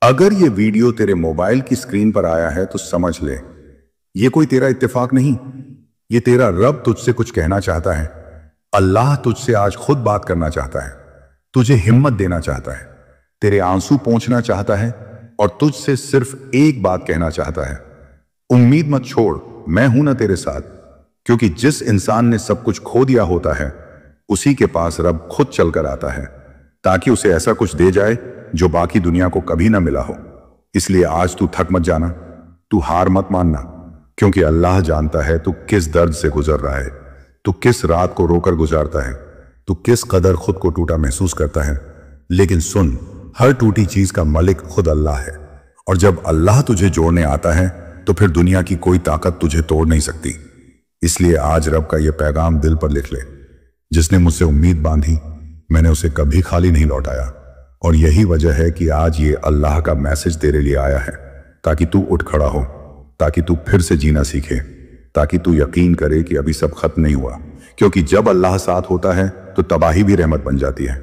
अगर ये वीडियो तेरे मोबाइल की स्क्रीन पर आया है तो समझ ले, ये कोई तेरा इत्तेफाक नहीं, ये तेरा रब तुझसे कुछ कहना चाहता है। अल्लाह तुझसे आज खुद बात करना चाहता है, तुझे हिम्मत देना चाहता है, तेरे आंसू पोंछना चाहता है और तुझसे सिर्फ एक बात कहना चाहता है, उम्मीद मत छोड़, मैं हूं ना तेरे साथ। क्योंकि जिस इंसान ने सब कुछ खो दिया होता है, उसी के पास रब खुद चलकर आता है ताकि उसे ऐसा कुछ दे जाए जो बाकी दुनिया को कभी ना मिला हो। इसलिए आज तू थक मत जाना, तू हार मत मानना, क्योंकि अल्लाह जानता है तू किस दर्द से गुजर रहा है, तू किस रात को रोकर गुजारता है, तू किस कदर खुद को टूटा महसूस करता है। लेकिन सुन, हर टूटी चीज का मालिक खुद अल्लाह है, और जब अल्लाह तुझे जोड़ने आता है तो फिर दुनिया की कोई ताकत तुझे तोड़ नहीं सकती। इसलिए आज रब का यह पैगाम दिल पर लिख ले, जिसने मुझसे उम्मीद बांधी मैंने उसे कभी खाली नहीं लौटाया। और यही वजह है कि आज ये अल्लाह का मैसेज तेरे लिए आया है, ताकि तू उठ खड़ा हो, ताकि तू फिर से जीना सीखे, ताकि तू यकीन करे कि अभी सब खत्म नहीं हुआ। क्योंकि जब अल्लाह साथ होता है तो तबाही भी रहमत बन जाती है।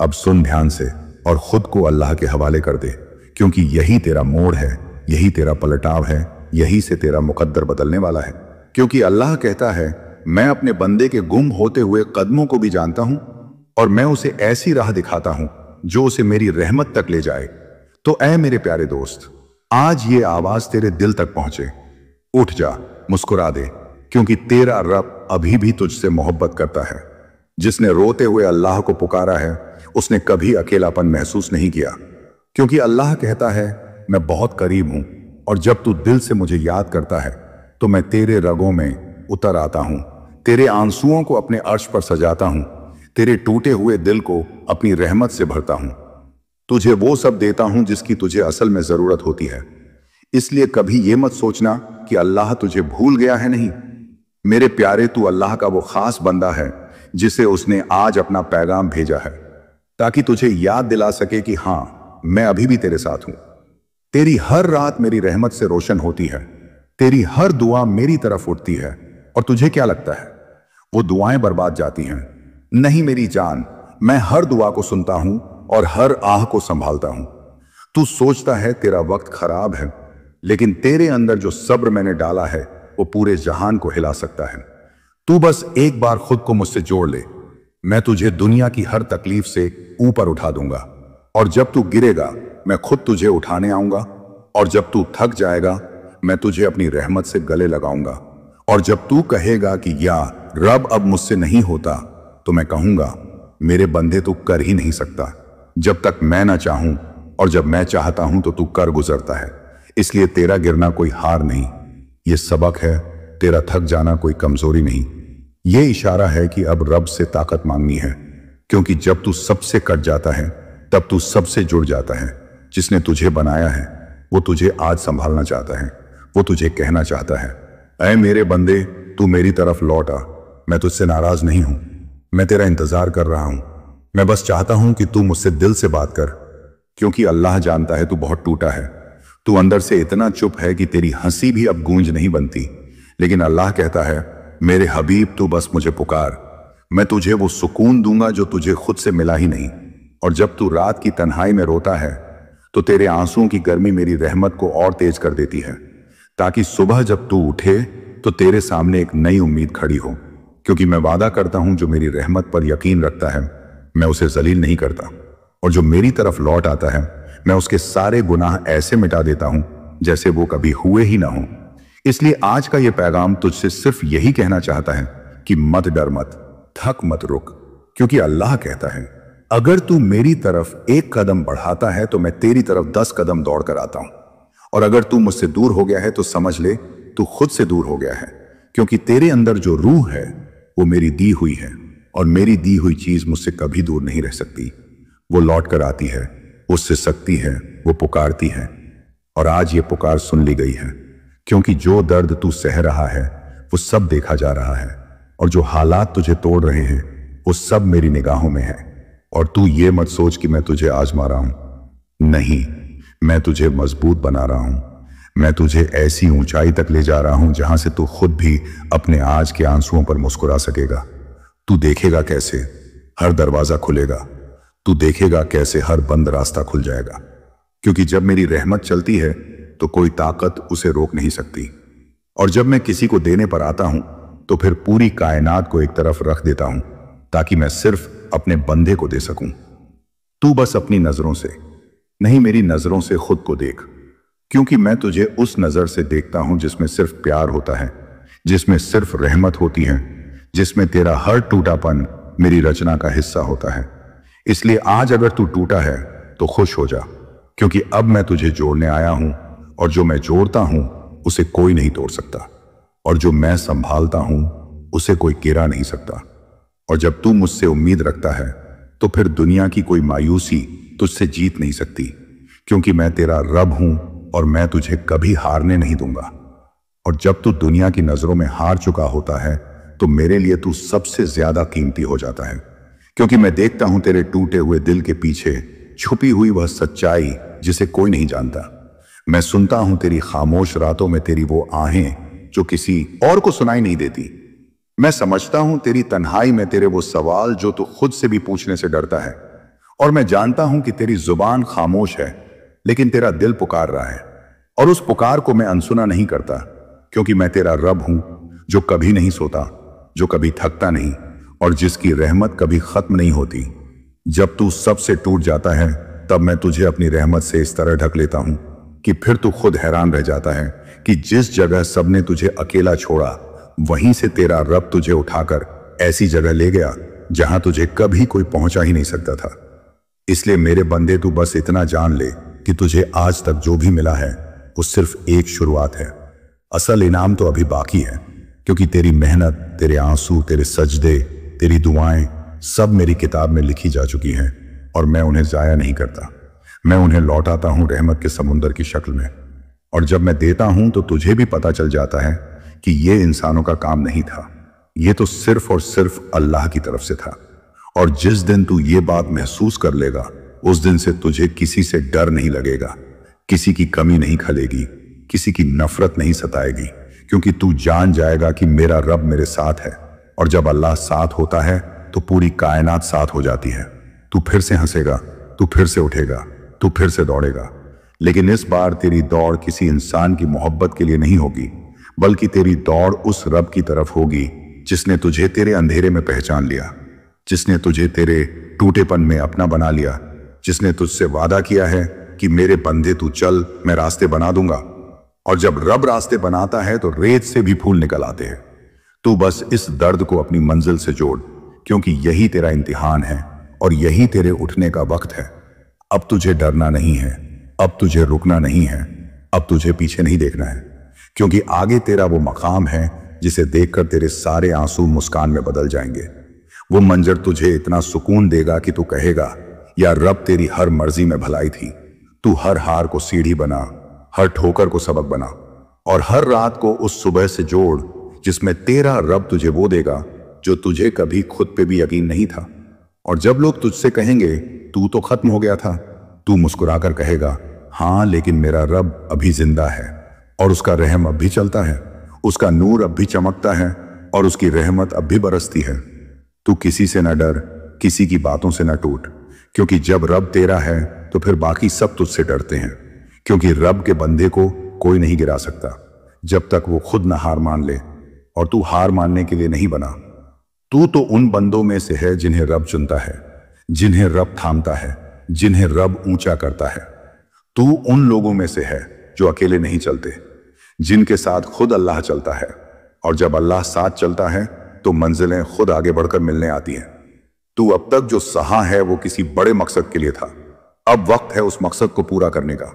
अब सुन ध्यान से और खुद को अल्लाह के हवाले कर दे, क्योंकि यही तेरा मोड़ है, यही तेरा पलटाव है, यही से तेरा मुकद्दर बदलने वाला है। क्योंकि अल्लाह कहता है, मैं अपने बंदे के गुम होते हुए कदमों को भी जानता हूं और मैं उसे ऐसी राह दिखाता हूं जो उसे मेरी रहमत तक ले जाए। तो ऐ मेरे प्यारे दोस्त, आज ये आवाज तेरे दिल तक पहुंचे, उठ जा, मुस्कुरा दे, क्योंकि तेरा रब अभी भी तुझसे मोहब्बत करता है। जिसने रोते हुए अल्लाह को पुकारा है, उसने कभी अकेलापन महसूस नहीं किया। क्योंकि अल्लाह कहता है, मैं बहुत करीब हूं और जब तू दिल से मुझे याद करता है तो मैं तेरे रगों में उतर आता हूं, तेरे आंसुओं को अपने अर्श पर सजाता हूं, तेरे टूटे हुए दिल को अपनी रहमत से भरता हूं, तुझे वो सब देता हूं जिसकी तुझे असल में जरूरत होती है। इसलिए कभी ये मत सोचना कि अल्लाह तुझे भूल गया है। नहीं मेरे प्यारे, तू अल्लाह का वो खास बंदा है जिसे उसने आज अपना पैगाम भेजा है, ताकि तुझे याद दिला सके कि हां, मैं अभी भी तेरे साथ हूं। तेरी हर रात मेरी रहमत से रोशन होती है, तेरी हर दुआ मेरी तरफ उठती है। और तुझे क्या लगता है वो दुआएं बर्बाद जाती हैं? नहीं मेरी जान, मैं हर दुआ को सुनता हूं और हर आह को संभालता हूं। तू सोचता है तेरा वक्त खराब है, लेकिन तेरे अंदर जो सब्र मैंने डाला है वो पूरे जहान को हिला सकता है। तू बस एक बार खुद को मुझसे जोड़ ले, मैं तुझे दुनिया की हर तकलीफ से ऊपर उठा दूंगा। और जब तू गिरेगा मैं खुद तुझे उठाने आऊंगा, और जब तू थक जाएगा मैं तुझे अपनी रहमत से गले लगाऊंगा। और जब तू कहेगा कि या रब अब मुझसे नहीं होता, तो मैं कहूंगा, मेरे बंदे तू कर ही नहीं सकता जब तक मैं ना चाहूं, और जब मैं चाहता हूं तो तू कर गुजरता है। इसलिए तेरा गिरना कोई हार नहीं, ये सबक है, तेरा थक जाना कोई कमजोरी नहीं। ये इशारा है कि अब रब से ताकत मांगनी है, क्योंकि जब तू सबसे कट जाता है तब तू सबसे जुड़ जाता है। जिसने तुझे बनाया है वो तुझे आज संभालना चाहता है, वो तुझे कहना चाहता है, ऐ मेरे बंदे, तू मेरी तरफ लौट आ, मैं तुझसे नाराज नहीं हूं, मैं तेरा इंतजार कर रहा हूं। मैं बस चाहता हूं कि तू मुझसे दिल से बात कर, क्योंकि अल्लाह जानता है तू बहुत टूटा है, तू अंदर से इतना चुप है कि तेरी हंसी भी अब गूंज नहीं बनती। लेकिन अल्लाह कहता है, मेरे हबीब तू बस मुझे पुकार, मैं तुझे वो सुकून दूंगा जो तुझे खुद से मिला ही नहीं। और जब तू रात की तन्हाई में रोता है तो तेरे आंसुओं की गर्मी मेरी रहमत को और तेज कर देती है, ताकि सुबह जब तू उठे तो तेरे सामने एक नई उम्मीद खड़ी हो। क्योंकि मैं वादा करता हूं, जो मेरी रहमत पर यकीन रखता है मैं उसे जलील नहीं करता, और जो मेरी तरफ लौट आता है मैं उसके सारे गुनाह ऐसे मिटा देता हूं जैसे वो कभी हुए ही ना हो। इसलिए आज का ये पैगाम तुझसे सिर्फ यही कहना चाहता है कि मत डर, मत थक, मत रुक। क्योंकि अल्लाह कहता है, अगर तू मेरी तरफ एक कदम बढ़ाता है तो मैं तेरी तरफ 10 कदम दौड़ कर आता हूं। और अगर तू मुझसे दूर हो गया है तो समझ ले तू खुद से दूर हो गया है, क्योंकि तेरे अंदर जो रूह है वो मेरी दी हुई है, और मेरी दी हुई चीज मुझसे कभी दूर नहीं रह सकती। वो लौट कर आती है, उससे सकती है, वो पुकारती है। और आज ये पुकार सुन ली गई है, क्योंकि जो दर्द तू सह रहा है वो सब देखा जा रहा है, और जो हालात तुझे तोड़ रहे हैं वो सब मेरी निगाहों में है। और तू ये मत सोच कि मैं तुझे आजमा रहा हूं, नहीं, मैं तुझे मजबूत बना रहा हूं। मैं तुझे ऐसी ऊंचाई तक ले जा रहा हूं जहां से तू खुद भी अपने आज के आंसुओं पर मुस्कुरा सकेगा। तू देखेगा कैसे हर दरवाजा खुलेगा, तू देखेगा कैसे हर बंद रास्ता खुल जाएगा। क्योंकि जब मेरी रहमत चलती है तो कोई ताकत उसे रोक नहीं सकती, और जब मैं किसी को देने पर आता हूं तो फिर पूरी कायनात को एक तरफ रख देता हूं ताकि मैं सिर्फ अपने बंदे को दे सकूं। तू बस अपनी नजरों से नहीं, मेरी नजरों से खुद को देख, क्योंकि मैं तुझे उस नजर से देखता हूं जिसमें सिर्फ प्यार होता है, जिसमें सिर्फ रहमत होती है, जिसमें तेरा हर टूटापन मेरी रचना का हिस्सा होता है। इसलिए आज अगर तू टूटा है तो खुश हो जा, क्योंकि अब मैं तुझे जोड़ने आया हूं, और जो मैं जोड़ता हूं उसे कोई नहीं तोड़ सकता, और जो मैं संभालता हूं उसे कोई गिरा नहीं सकता। और जब तू मुझसे उम्मीद रखता है तो फिर दुनिया की कोई मायूसी तुझसे जीत नहीं सकती, क्योंकि मैं तेरा रब हूं और मैं तुझे कभी हारने नहीं दूंगा। और जब तू दुनिया की नजरों में हार चुका होता है तो मेरे लिए तू सबसे ज्यादा कीमती हो जाता है, क्योंकि मैं देखता हूं तेरे टूटे हुए दिल के पीछे छुपी हुई वह सच्चाई जिसे कोई नहीं जानता। मैं सुनता हूं तेरी खामोश रातों में तेरी वो आहें जो किसी और को सुनाई नहीं देती। मैं समझता हूं तेरी तन्हाई में तेरे वो सवाल जो तू खुद से भी पूछने से डरता है, और मैं जानता हूं कि तेरी जुबान खामोश है लेकिन तेरा दिल पुकार रहा है, और उस पुकार को मैं अनसुना नहीं करता, क्योंकि मैं तेरा रब हूं जो कभी नहीं सोता, जो कभी थकता नहीं, और जिसकी रहमत कभी खत्म नहीं होती। जब तू सबसे टूट जाता है तब मैं तुझे अपनी रहमत से इस तरह ढक लेता हूं कि फिर तू खुद हैरान रह जाता है कि जिस जगह सबने तुझे अकेला छोड़ा वहीं से तेरा रब तुझे उठाकर ऐसी जगह ले गया जहां तुझे कभी कोई पहुंचा ही नहीं सकता था। इसलिए मेरे बंदे, तू बस इतना जान ले कि तुझे आज तक जो भी मिला है वो सिर्फ एक शुरुआत है। असल इनाम तो अभी बाकी है, क्योंकि तेरी मेहनत, तेरे आंसू, तेरे सजदे, तेरी दुआएं सब मेरी किताब में लिखी जा चुकी हैं, और मैं उन्हें जाया नहीं करता। मैं उन्हें लौटाता हूं रहमत के समुंदर की शक्ल में। और जब मैं देता हूं तो तुझे भी पता चल जाता है कि ये इंसानों का काम नहीं था, ये तो सिर्फ और सिर्फ अल्लाह की तरफ से था। और जिस दिन तू ये बात महसूस कर लेगा उस दिन से तुझे किसी से डर नहीं लगेगा, किसी की कमी नहीं खलेगी, किसी की नफरत नहीं सताएगी, क्योंकि तू जान जाएगा कि मेरा रब मेरे साथ है। और जब अल्लाह साथ होता है तो पूरी कायनात साथ हो जाती है। तू फिर से हंसेगा, तू फिर से उठेगा, तू फिर से दौड़ेगा, लेकिन इस बार तेरी दौड़ किसी इंसान की मोहब्बत के लिए नहीं होगी, बल्कि तेरी दौड़ उस रब की तरफ होगी जिसने तुझे तेरे अंधेरे में पहचान लिया, जिसने तुझे तेरे टूटेपन में अपना बना लिया, जिसने तुझसे वादा किया है कि मेरे बंदे तू चल, मैं रास्ते बना दूंगा। और जब रब रास्ते बनाता है तो रेत से भी फूल निकल आते हैं। तू बस इस दर्द को अपनी मंजिल से जोड़, क्योंकि यही तेरा इम्तिहान है और यही तेरे उठने का वक्त है। अब तुझे डरना नहीं है, अब तुझे रुकना नहीं है, अब तुझे पीछे नहीं देखना है, क्योंकि आगे तेरा वो मकाम है जिसे देखकर तेरे सारे आंसू मुस्कान में बदल जाएंगे। वो मंजर तुझे इतना सुकून देगा कि तू कहेगा, या रब तेरी हर मर्जी में भलाई थी। तू हर हार को सीढ़ी बना, हर ठोकर को सबक बना, और हर रात को उस सुबह से जोड़ जिसमें तेरा रब तुझे वो देगा जो तुझे कभी खुद पे भी यकीन नहीं था। और जब लोग तुझसे कहेंगे तू तो खत्म हो गया था, तू मुस्कुराकर कहेगा, हाँ लेकिन मेरा रब अभी जिंदा है, और उसका रहम अब भी चलता है, उसका नूर अब भी चमकता है, और उसकी रहमत अब भी बरसती है। तू किसी से न डर, किसी की बातों से न टूट, क्योंकि जब रब तेरा है तो फिर बाकी सब तुझसे डरते हैं, क्योंकि रब के बंदे को कोई नहीं गिरा सकता जब तक वो खुद न हार मान ले। और तू हार मानने के लिए नहीं बना। तू तो उन बंदों में से है जिन्हें रब चुनता है, जिन्हें रब थामता है, जिन्हें रब ऊंचा करता है। तू उन लोगों में से है जो अकेले नहीं चलते, जिनके साथ खुद अल्लाह चलता है, और जब अल्लाह साथ चलता है तो मंजिलें खुद आगे बढ़कर मिलने आती हैं। तू अब तक जो सहा है वो किसी बड़े मकसद के लिए था। अब वक्त है उस मकसद को पूरा करने का।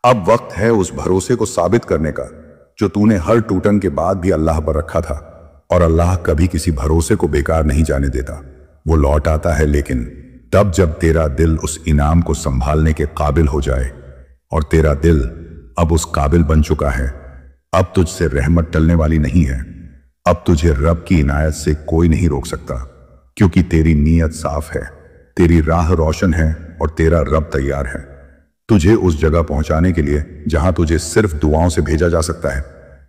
अब वक्त है उस भरोसे को साबित करने का जो तूने हर टूटन के बाद भी अल्लाह पर रखा था। और अल्लाह कभी किसी भरोसे को बेकार नहीं जाने देता। वो लौट आता है, लेकिन तब जब तेरा दिल उस इनाम को संभालने के काबिल हो जाए। और तेरा दिल अब उस काबिल बन चुका है। अब तुझसे रहमत टलने वाली नहीं है। अब तुझे रब की इनायत से कोई नहीं रोक सकता, क्योंकि तेरी नीयत साफ है, तेरी राह रोशन है, और तेरा रब तैयार है तुझे उस जगह पहुंचाने के लिए जहां तुझे सिर्फ दुआओं से भेजा जा सकता है।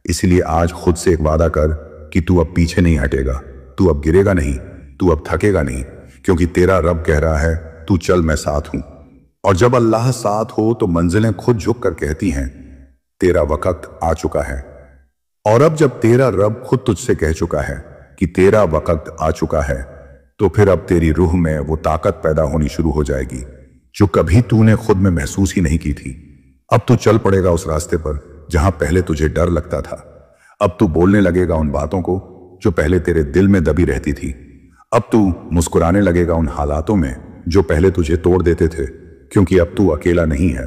इसलिए आज खुद से एक वादा कर कि तू अब पीछे नहीं हटेगा, तू अब गिरेगा नहीं, तू अब थकेगा नहीं, क्योंकि तेरा रब कह रहा है, तू चल, मैं साथ हूं। और जब अल्लाह साथ हो तो मंजिलें खुद झुक कर कहती हैं, तेरा वक्त आ चुका है। और अब जब तेरा रब खुद तुझसे कह चुका है कि तेरा वक्त आ चुका है, तो फिर अब तेरी रूह में वो ताकत पैदा होनी शुरू हो जाएगी जो कभी तूने खुद में महसूस ही नहीं की थी। अब तू चल पड़ेगा उस रास्ते पर जहां पहले तुझे डर लगता था। अब तू बोलने लगेगा उन बातों को जो पहले तेरे दिल में दबी रहती थी। अब तू मुस्कुराने लगेगा उन हालातों में जो पहले तुझे तोड़ देते थे, क्योंकि अब तू अकेला नहीं है।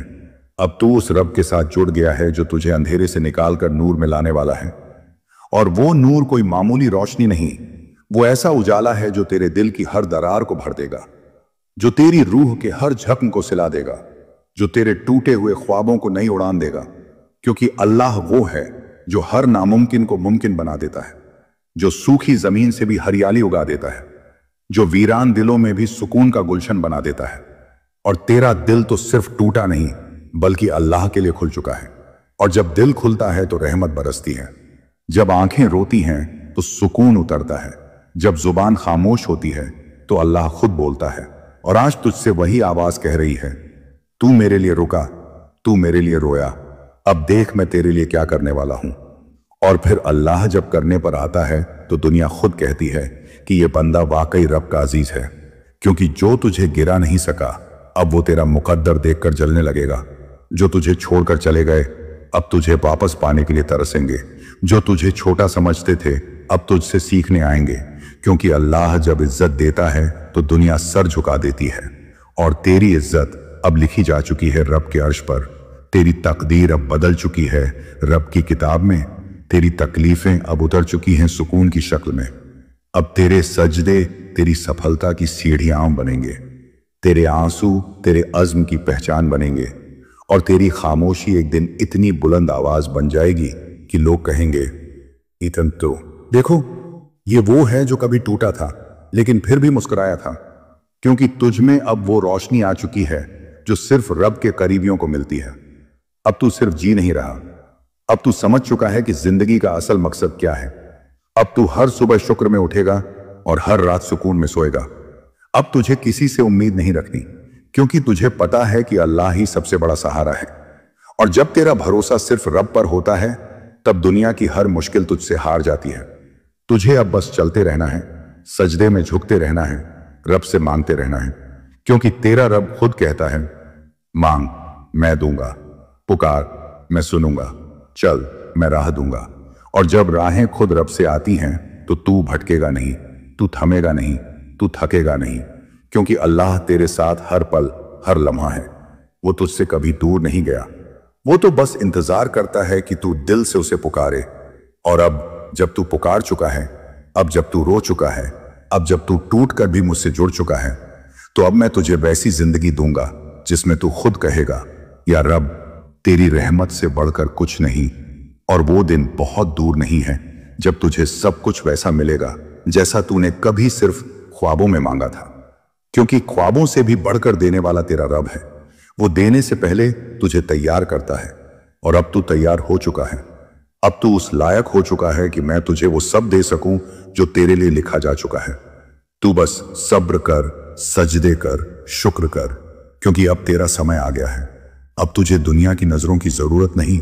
अब तू उस रब के साथ जुड़ गया है जो तुझे अंधेरे से निकालकर नूर में लाने वाला है। और वो नूर कोई मामूली रोशनी नहीं, वो ऐसा उजाला है जो तेरे दिल की हर दरार को भर देगा, जो तेरी रूह के हर जख्म को सिला देगा, जो तेरे टूटे हुए ख्वाबों को नई उड़ान देगा। क्योंकि अल्लाह वो है जो हर नामुमकिन को मुमकिन बना देता है, जो सूखी जमीन से भी हरियाली उगा देता है, जो वीरान दिलों में भी सुकून का गुलशन बना देता है। और तेरा दिल तो सिर्फ टूटा नहीं बल्कि अल्लाह के लिए खुल चुका है। और जब दिल खुलता है तो रहमत बरसती है, जब आंखें रोती हैं तो सुकून उतरता है, जब जुबान खामोश होती है तो अल्लाह खुद बोलता है। और आज तुझसे वही आवाज कह रही है, तू मेरे लिए रुका, तू मेरे लिए रोया, अब देख मैं तेरे लिए क्या करने वाला हूं। और फिर अल्लाह जब करने पर आता है तो दुनिया खुद कहती है कि यह बंदा वाकई रब का अजीज है, क्योंकि जो तुझे गिरा नहीं सका अब वो तेरा मुकद्दर देखकर जलने लगेगा। जो तुझे छोड़कर चले गए अब तुझे वापस पाने के लिए तरसेंगे, जो तुझे छोटा समझते थे अब तुझसे सीखने आएंगे। क्योंकि अल्लाह जब इज्जत देता है तो दुनिया सर झुका देती है। और तेरी इज्जत अब लिखी जा चुकी है रब के अर्श पर, तेरी तकदीर अब बदल चुकी है रब की किताब में, तेरी तकलीफें अब उतर चुकी हैं सुकून की शक्ल में। अब तेरे सजदे तेरी सफलता की सीढ़ियां बनेंगे, तेरे आंसू तेरे अज़्म की पहचान बनेंगे, और तेरी खामोशी एक दिन इतनी बुलंद आवाज बन जाएगी कि लोग कहेंगे, इतन तो देखो, ये वो है जो कभी टूटा था लेकिन फिर भी मुस्कुराया था। क्योंकि तुझ में अब वो रोशनी आ चुकी है जो सिर्फ रब के करीबियों को मिलती है। अब तू सिर्फ जी नहीं रहा, अब तू समझ चुका है कि जिंदगी का असल मकसद क्या है। अब तू हर सुबह शुक्र में उठेगा और हर रात सुकून में सोएगा। अब तुझे किसी से उम्मीद नहीं रखनी, क्योंकि तुझे पता है कि अल्लाह ही सबसे बड़ा सहारा है। और जब तेरा भरोसा सिर्फ रब पर होता है तब दुनिया की हर मुश्किल तुझसे हार जाती है। तुझे अब बस चलते रहना है, सजदे में झुकते रहना है, रब से मांगते रहना है। क्योंकि तेरा रब खुद कहता है, मांग मैं दूंगा, पुकार मैं सुनूंगा, चल मैं राह दूंगा। और जब राहें खुद रब से आती हैं तो तू भटकेगा नहीं, तू थमेगा नहीं, तू थकेगा नहीं। क्योंकि अल्लाह तेरे साथ हर पल हर लम्हा है। वो तुझसे कभी दूर नहीं गया, वो तो बस इंतजार करता है कि तू दिल से उसे पुकारे। और अब जब तू पुकार चुका है, अब जब तू रो चुका है, अब जब तू टूट कर भी मुझसे जुड़ चुका है, तो अब मैं तुझे वैसी जिंदगी दूंगा जिसमें तू खुद कहेगा, या रब तेरी रहमत से बढ़कर कुछ नहीं। और वो दिन बहुत दूर नहीं है जब तुझे सब कुछ वैसा मिलेगा जैसा तूने कभी सिर्फ ख्वाबों में मांगा था। क्योंकि ख्वाबों से भी बढ़कर देने वाला तेरा रब है। वो देने से पहले तुझे तैयार करता है, और अब तू तैयार हो चुका है। अब तू उस लायक हो चुका है कि मैं तुझे वो सब दे सकूं जो तेरे लिए लिखा जा चुका है। तू बस सब्र कर, सजदे कर, शुक्र कर, क्योंकि अब तेरा समय आ गया है। अब तुझे दुनिया की नजरों की जरूरत नहीं,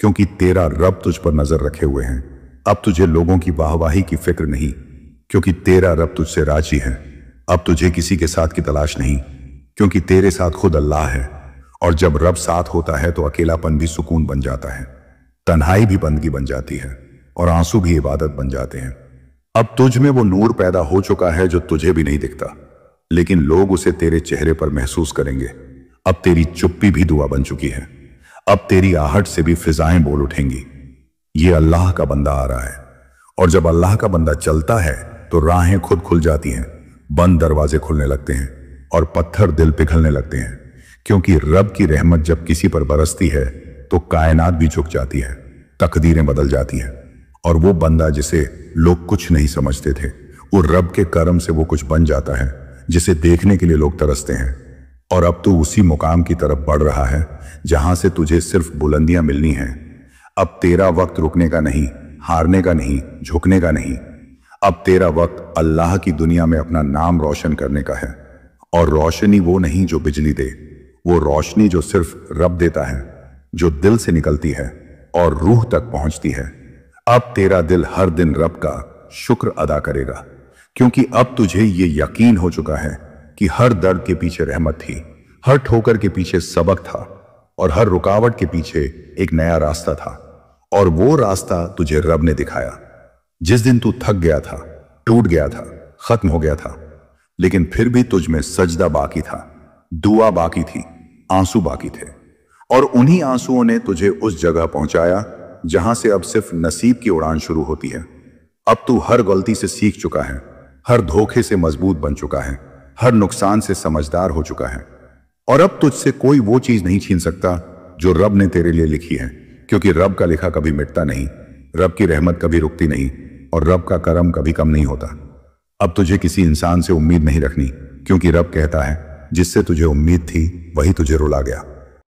क्योंकि तेरा रब तुझ पर नजर रखे हुए हैं। अब तुझे लोगों की वाहवाही की फिक्र नहीं, क्योंकि तेरा रब तुझसे राजी है। अब तुझे किसी के साथ की तलाश नहीं, क्योंकि तेरे साथ खुद अल्लाह है। और जब रब साथ होता है तो अकेलापन भी सुकून बन जाता है, तन्हाई भी बंदगी बन जाती है, और आंसू भी इबादत बन जाते हैं। अब तुझ में वो नूर पैदा हो चुका है जो तुझे भी नहीं दिखता, लेकिन लोग उसे तेरे चेहरे पर महसूस करेंगे। अब तेरी चुप्पी भी दुआ बन चुकी है, अब तेरी आहट से भी फिजाएं बोल उठेंगी, ये अल्लाह का बंदा आ रहा है। और जब अल्लाह का बंदा चलता है तो राहें खुद खुल जाती हैं, बंद दरवाजे खुलने लगते हैं, और पत्थर दिल पिघलने लगते हैं। क्योंकि रब की रहमत जब किसी पर बरसती है तो कायनात भी झुक जाती है, तकदीरें बदल जाती हैं। और वो बंदा जिसे लोग कुछ नहीं समझते थे, वो रब के करम से वो कुछ बन जाता है जिसे देखने के लिए लोग तरसते हैं। और अब तू उसी मुकाम की तरफ बढ़ रहा है जहां से तुझे सिर्फ बुलंदियां मिलनी हैं। अब तेरा वक्त रुकने का नहीं, हारने का नहीं, झुकने का नहीं। अब तेरा वक्त अल्लाह की दुनिया में अपना नाम रोशन करने का है। और रोशनी वो नहीं जो बिजली दे, वो रोशनी जो सिर्फ रब देता है, जो दिल से निकलती है और रूह तक पहुंचती है। अब तेरा दिल हर दिन रब का शुक्र अदा करेगा, क्योंकि अब तुझे ये यकीन हो चुका है कि हर दर्द के पीछे रहमत थी, हर ठोकर के पीछे सबक था और हर रुकावट के पीछे एक नया रास्ता था। और वो रास्ता तुझे रब ने दिखाया। जिस दिन तू थक गया था, टूट गया था, खत्म हो गया था, लेकिन फिर भी तुझ में सजदा बाकी था, दुआ बाकी थी, आंसू बाकी थे, और उन्हीं आंसुओं ने तुझे उस जगह पहुंचाया जहां से अब सिर्फ नसीब की उड़ान शुरू होती है। अब तू हर गलती से सीख चुका है, हर धोखे से मजबूत बन चुका है, हर नुकसान से समझदार हो चुका है, और अब तुझसे कोई वो चीज नहीं छीन सकता जो रब ने तेरे लिए लिखी है, क्योंकि रब का लिखा कभी मिटता नहीं, रब की रहमत कभी रुकती नहीं, और रब का करम कभी कम नहीं होता। अब तुझे किसी इंसान से उम्मीद नहीं रखनी, क्योंकि रब कहता है जिससे तुझे उम्मीद थी वही तुझे रुला गया।